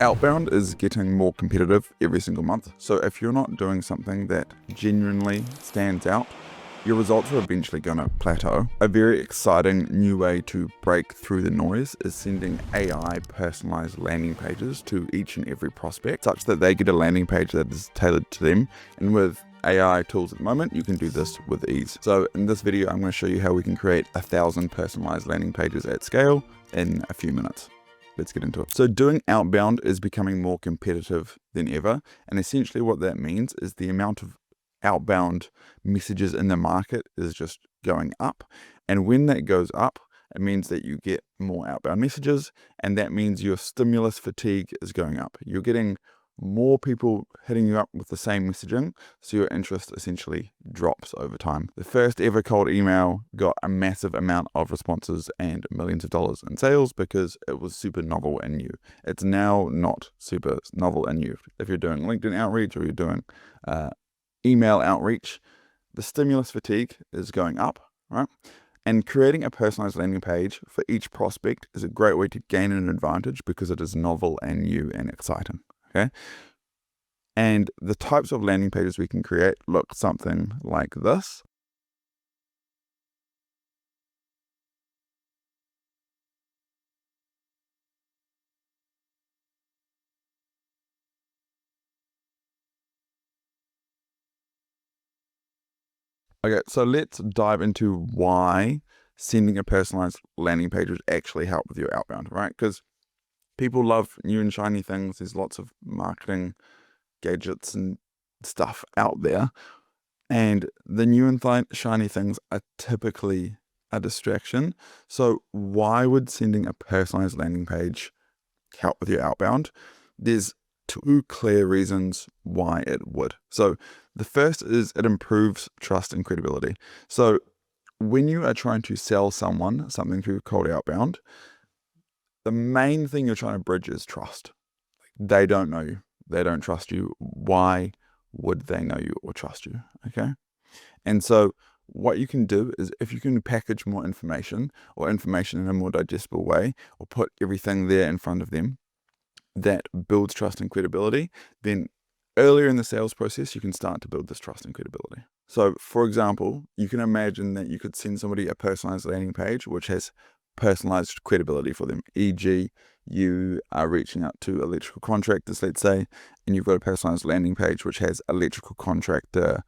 Outbound is getting more competitive every single month. So if you're not doing something that genuinely stands out, your results are eventually going to plateau. A very exciting new way to break through the noise is sending AI personalized landing pages to each and every prospect, such that they get a landing page that is tailored to them. And with AI tools at the moment, you can do this with ease. So in this video, I'm going to show you how we can create 1,000 personalized landing pages at scale in a few minutes. Let's get into it. So doing outbound is becoming more competitive than ever. And essentially what that means is the amount of outbound messages in the market is just going up. And when that goes up, it means that you get more outbound messages, and that means your stimulus fatigue is going up. You're getting more people hitting you up with the same messaging, so your interest essentially drops over time. The first ever cold email got a massive amount of responses and millions of dollars in sales because it was super novel and new. It's now not super novel and new. If you're doing LinkedIn outreach or you're doing email outreach, the stimulus fatigue is going up, right? And creating a personalized landing page for each prospect is a great way to gain an advantage because it is novel and new and exciting. Okay, and the types of landing pages we can create look something like this. Okay, so let's dive into why sending a personalized landing page would actually help with your outbound, right? Because people love new and shiny things. There's lots of marketing gadgets and stuff out there. And the new and shiny things are typically a distraction. So why would sending a personalized landing page help with your outbound? There's two clear reasons why it would. So the first is it improves trust and credibility. So when you are trying to sell someone something through cold outbound, the main thing you're trying to bridge is trust. They don't know you. They don't trust you. Why would they know you or trust you? Okay. And so what you can do is, if you can package more information or information in a more digestible way, or put everything there in front of them that builds trust and credibility, then earlier in the sales process, you can start to build this trust and credibility. So for example, you can imagine that you could send somebody a personalized landing page, which has personalized credibility for them. E.g., you are reaching out to electrical contractors, let's say, and you've got a personalized landing page which has electrical contractor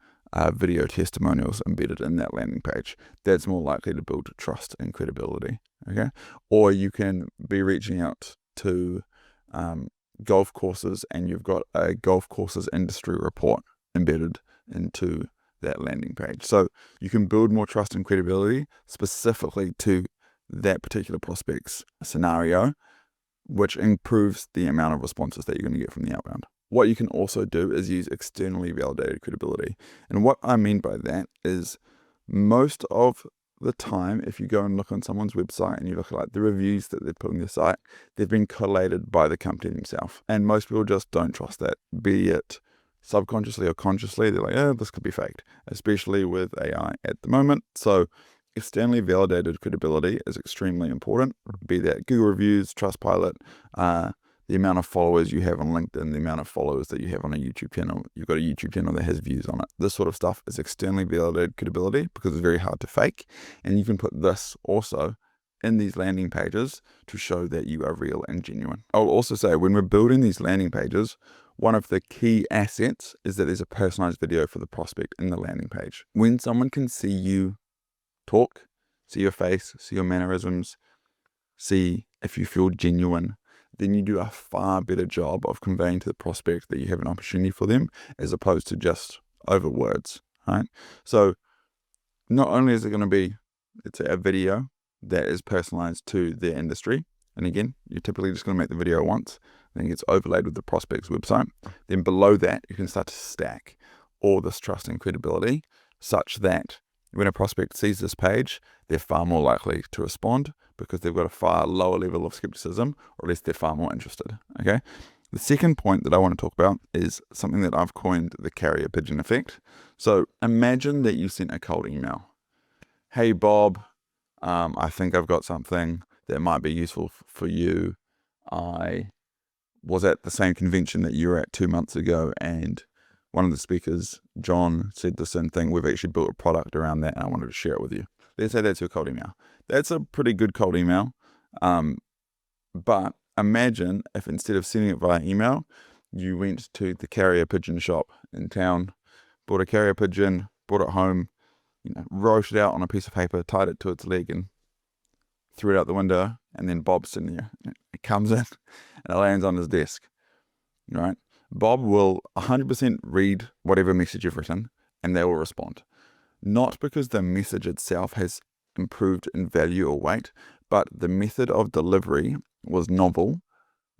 video testimonials embedded in that landing page. That's more likely to build trust and credibility. Okay, or you can be reaching out to golf courses, and you've got a golf courses industry report embedded into that landing page. So you can build more trust and credibility specifically to that particular prospect's scenario, which improves the amount of responses that you're going to get from the outbound. What you can also do is use externally validated credibility. And what I mean by that is, most of the time, if you go and look on someone's website and you look at like the reviews that they've put on their site, they've been collated by the company themselves. And most people just don't trust that, be it subconsciously or consciously. They're like, oh, this could be faked, especially with AI at the moment. So externally validated credibility is extremely important, be that Google reviews, Trustpilot, the amount of followers you have on LinkedIn, the amount of followers that you have on a YouTube channel. You've got a YouTube channel that has views on it. This sort of stuff is externally validated credibility because it's very hard to fake. And you can put this also in these landing pages to show that you are real and genuine. I'll also say, when we're building these landing pages, one of the key assets is that there's a personalized video for the prospect in the landing page. When someone can see you talk, see your face, see your mannerisms, see if you feel genuine, then you do a far better job of conveying to the prospect that you have an opportunity for them, as opposed to just over words, right? So not only is it going to be, let's say, a video that is personalized to their industry, and again, you're typically just going to make the video once, then it gets overlaid with the prospect's website. Then below that, you can start to stack all this trust and credibility such that when a prospect sees this page, they're far more likely to respond because they've got a far lower level of skepticism, or at least they're far more interested. Okay. The second point that I want to talk about is something that I've coined the carrier pigeon effect. So imagine that you sent a cold email. Hey, Bob, I think I've got something that might be useful for you. I was at the same convention that you were at 2 months ago, and one of the speakers, John, said the same thing. We've actually built a product around that, and I wanted to share it with you. Let's say that's your cold email. That's a pretty good cold email. But imagine if instead of sending it via email, you went to the carrier pigeon shop in town, bought a carrier pigeon, brought it home, wrote it out on a piece of paper, tied it to its leg, and threw it out the window. And then Bob's in there. It comes in and it lands on his desk. Right? Bob will 100% read whatever message you've written, and they will respond. Not because the message itself has improved in value or weight, but the method of delivery was novel,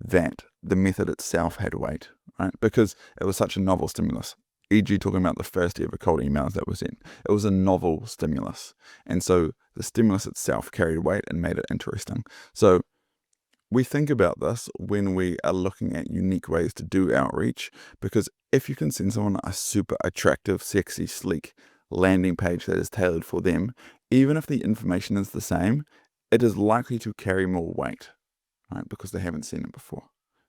that the method itself had weight, right? Because it was such a novel stimulus. E.g. talking about the first ever cold emails that were sent. It was a novel stimulus. And so the stimulus itself carried weight and made it interesting. So we think about this when we are looking at unique ways to do outreach, because if you can send someone a super attractive, sexy, sleek landing page that is tailored for them, even if the information is the same, it is likely to carry more weight, right? Because they haven't seen it before,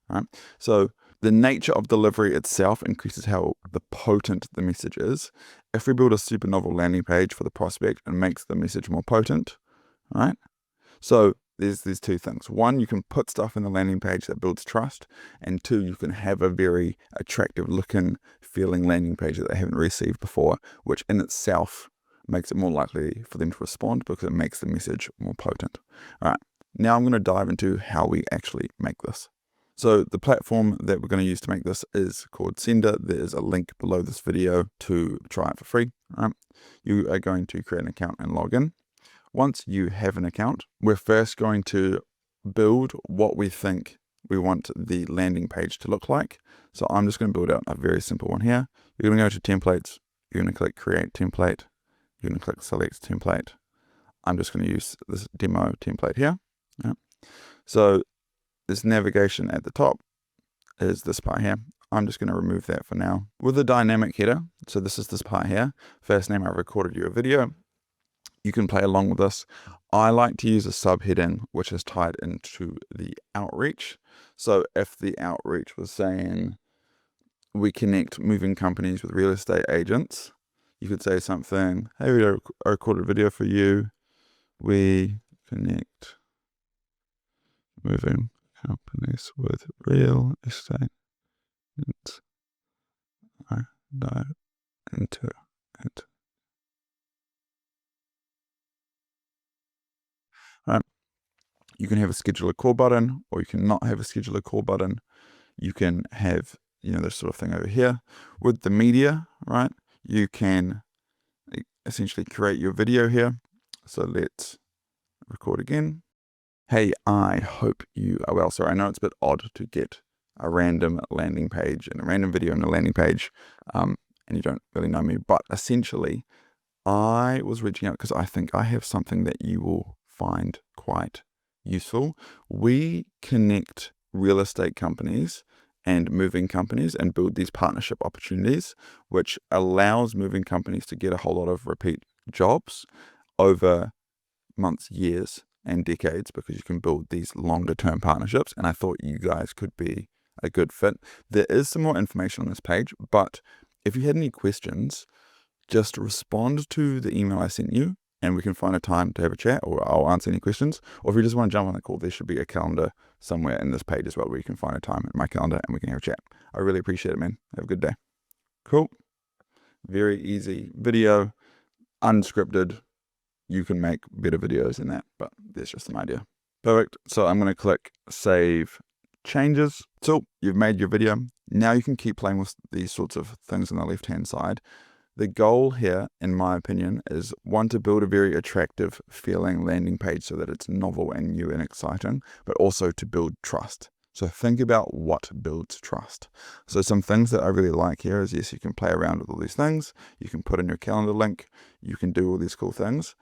right? So the nature of delivery itself increases how the potent the message is. If we build a super novel landing page for the prospect, it makes the message more potent, right? So there's two things. One, you can put stuff in the landing page that builds trust. And two, you can have a very attractive looking, feeling landing page that they haven't received before, which in itself makes it more likely for them to respond because it makes the message more potent. All right, now I'm going to dive into how we actually make this. So the platform that we're going to use to make this is called Sendr. There is a link below this video to try it for free. All right, you are going to create an account and log in. Once you have an account, we're first going to build what we think we want the landing page to look like. So I'm just going to build out a very simple one here. You're going to go to templates. You're going to click create template. You're going to click select template. I'm just going to use this demo template here. Yeah. So this navigation at the top is this part here. I'm just going to remove that for now. With the dynamic header, so this is this part here. First name, I recorded you a video. You can play along with this. I like to use a subheading which is tied into the outreach. So if the outreach was saying we connect moving companies with real estate agents, you could say something, hey, I recorded a video for you. We connect moving companies with real estate agents. I dive into it. You can have a schedule a call button, or you can not have a schedule a call button. You can have, this sort of thing over here. With the media, right, you can essentially create your video here. So let's record again. Hey, I hope you are well. Sorry, I know it's a bit odd to get a random landing page and a random video and a landing page, and you don't really know me, but essentially I was reaching out because I think I have something that you will find quite useful. We connect real estate companies and moving companies and build these partnership opportunities, which allows moving companies to get a whole lot of repeat jobs over months, years, and decades, because you can build these longer term partnerships. And I thought you guys could be a good fit. There is some more information on this page, but if you had any questions, just respond to the email I sent you and we can find a time to have a chat, or I'll answer any questions. Or if you just want to jump on the call, there should be a calendar somewhere in this page as well where you can find a time in my calendar and we can have a chat. I really appreciate it, man. Have a good day. Cool. Very easy video, unscripted. You can make better videos than that, but there's just an idea. Perfect. So I'm going to click save changes. So you've made your video. Now you can keep playing with these sorts of things on the left-hand side. The goal here, in my opinion, is one, to build a very attractive feeling landing page so that it's novel and new and exciting, but also to build trust. So think about what builds trust. So some things that I really like here is, yes, you can play around with all these things. You can put in your calendar link. You can do all these cool things.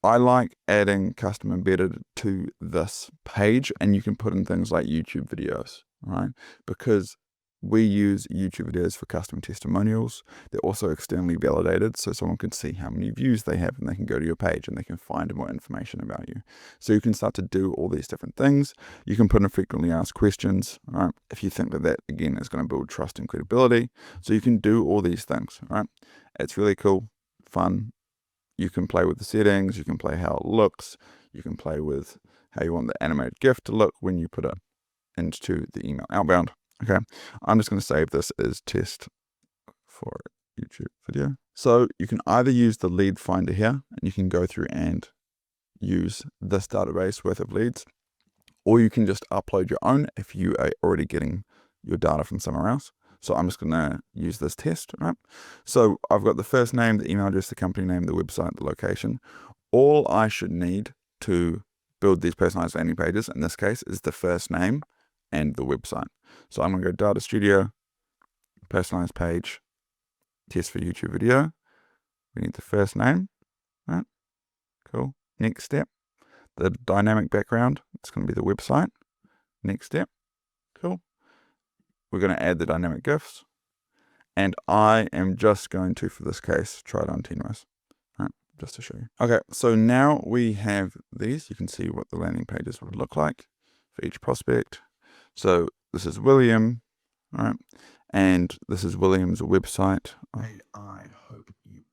I like adding custom embedded to this page, and you can put in things like YouTube videos, right? Because we use YouTube videos for custom testimonials. They're also externally validated, so someone can see how many views they have, and they can go to your page and they can find more information about you. So you can start to do all these different things. You can put in frequently asked questions, right? If you think that again is going to build trust and credibility. So you can do all these things, right? It's really cool, fun. You can play with the settings. You can play how it looks. You can play with how you want the animated GIF to look when you put it into the email outbound. Okay, I'm just going to save this as test for YouTube video. So you can either use the lead finder here, and you can go through and use this database worth of leads, or you can just upload your own if you are already getting your data from somewhere else. So I'm just going to use this test, right? So I've got the first name, the email address, the company name, the website, the location. All I should need to build these personalized landing pages, in this case, is the first name and the website. So I'm going to go Data Studio, personalized page, test for YouTube video. We need the first name, right? Cool. Next step, the dynamic background. It's going to be the website. Next step. Cool. We're going to add the dynamic GIFs. And I am just going to, for this case, try it on 10 rows, right? Just to show you. Okay, so now we have these. You can see what the landing pages would look like for each prospect. So this is William, right? And this is William's website. I hope you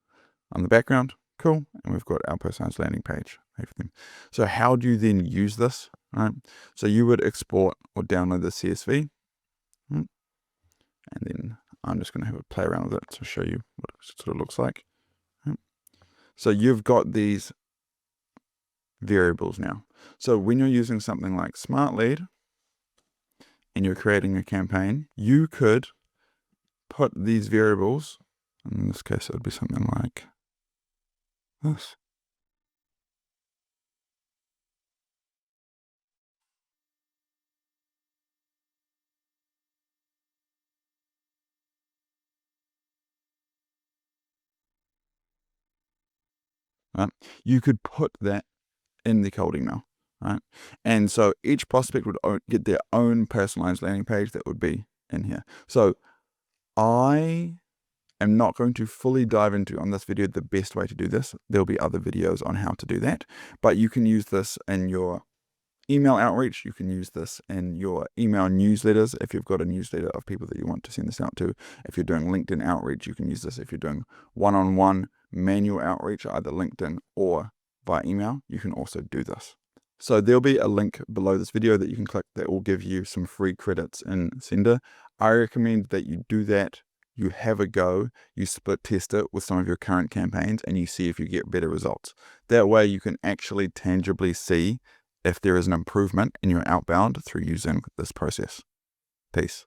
on the background. Cool. And we've got our personalized landing page made for them. So how do you then use this, right? So you would export or download the CSV. And then I'm just going to have a play around with it to show you what it sort of looks like. So you've got these variables now. So when you're using something like Smart Lead and you're creating a campaign, you could put these variables, in this case it would be something like this. Right? You could put that in the cold email, right? And so each prospect would get their own personalized landing page that would be in here. So I am not going to fully dive into on this video the best way to do this. There'll be other videos on how to do that, but you can use this in your email outreach. You can use this in your email newsletters if you've got a newsletter of people that you want to send this out to. If you're doing LinkedIn outreach, you can use this. If you're doing one-on-one manual outreach, either LinkedIn or by email, you can also do this. So there'll be a link below this video that you can click that will give you some free credits in Sendr. I recommend that you do that. You have a go, you split test it with some of your current campaigns, and you see if you get better results. That way you can actually tangibly see if there is an improvement in your outbound through using this process. Peace.